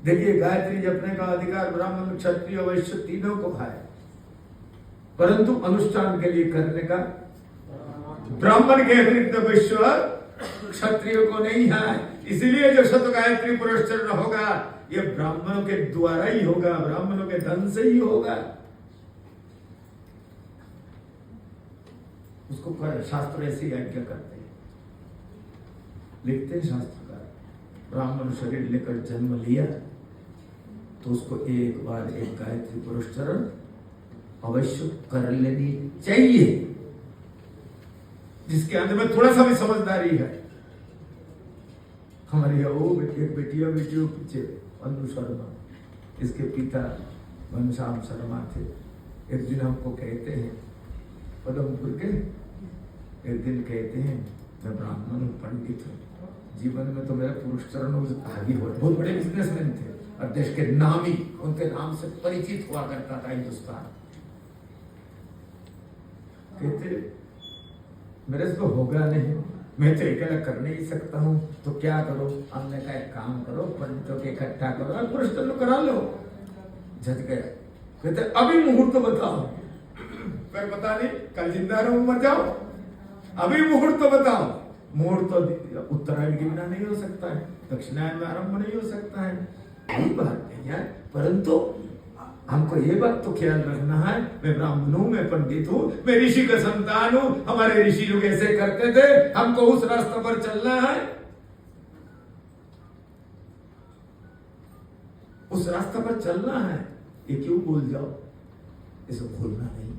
देखिए, गायत्री जपने का अधिकार ब्राह्मण क्षत्रिय वैश्य तीनों को है, परंतु अनुष्ठान के लिए करने का ब्राह्मण के अतिरिक्त वैश्य क्षत्रिय को नहीं है। इसलिए जो शत गायत्री पुरस्चरण होगा ये ब्राह्मणों के द्वारा ही होगा, ब्राह्मणों के धन से ही होगा। उसको शास्त्र ऐसे यज्ञ करते हैं, लिखते हैं शास्त्रकार, ब्राह्मण शरीर लेकर जन्म लिया तो उसको एक बार एक गायत्री पुरस्चरण अवश्य कर लेनी चाहिए, जिसके अंदर में थोड़ा सा भी समझदारी है। हमारी वो एक बेटियों पीछे अनु शर्मा, इसके पिता घनश्याम शर्मा थे। एक दिन हमको कहते हैं, पदमपुर के, एक दिन कहते हैं मैं ब्राह्मण हूँ, पंडित हूँ, जीवन में तो मेरा पुरस्चरण आगे हो। बहुत बड़े बिजनेसमैन थे और देश के नामी, उनके नाम से परिचित हुआ करता था हिंदुस्तान। कहते मेरे से तो होगा नहीं, मैं तो अकेला कर नहीं सकता हूँ, तो क्या करो? हमने कहा एक काम करो, पंडितों के इकट्ठा करो और पुरस्चरण करा लो। झट गया, कहते अभी मुहूर्त तो बताओ। फिर पता नहीं कल जिंदा रहो मर जाओ, अभी मुहूर्त तो बताओ। मुहूर्त तो उत्तरायण के बिना नहीं हो सकता है, दक्षिणायन में आरंभ नहीं हो सकता है, यही बात नहीं है। परंतु हमको ये बात तो ख्याल रखना है, मैं ब्राह्मण हूं, मैं पंडित हूं, मैं ऋषि का संतान हूं, हमारे ऋषि लोग ऐसे करते थे, हमको उस रास्ते पर चलना है, उस रास्ते पर चलना है। ये क्यों भूल जाओ? इसे भूलना नहीं।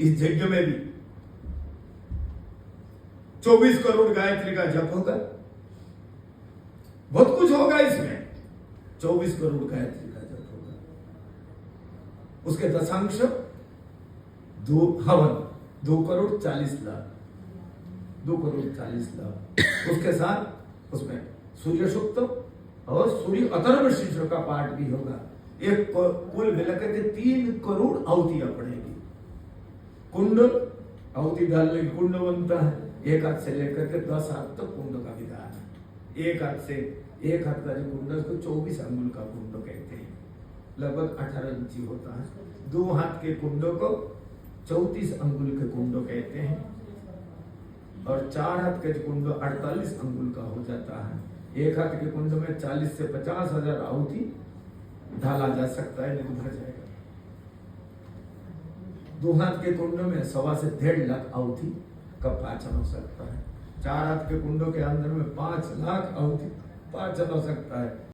इस यज्ञ में भी 24 करोड़ गायत्री का जप होगा, बहुत कुछ होगा इसमें। 24 करोड़ गायत्री का जप होगा, उसके दशांश 2 हवन 2 करोड़ 40 लाख, 2 करोड़ 40 लाख। उसके साथ उसमें सूर्य सूक्त और सूर्य अथर्व शीर्ष का पाठ भी होगा। एक कुल मिलाकर के 3 करोड़ आहुतियां पड़ेगी। कुंड आहुति डालने की कुंड बनता है, एक हाथ से लेकर के 10 हाथ तक कुंड का विधान है। एक हाथ का जो कुंड है उसको 24 अंगुल का कुंड कहते हैं, लगभग 18 इंची होता है। 2 हाथ के कुंडों को 34 अंगुल के कुंडो कहते हैं, और 4 हाथ के कुंड 48 अंगुल का हो जाता है। एक हाथ के कुंड में 40 से 50 हजार आहुति डाला जा सकता है, नहीं भर जाएगा। 2 हाथ के कुंड में 1.25 से 1.5 लाख आहुति का पाचन हो सकता है। 4 हाथ के कुंडों के अंदर में 5 लाख आहुति पाचन हो सकता है।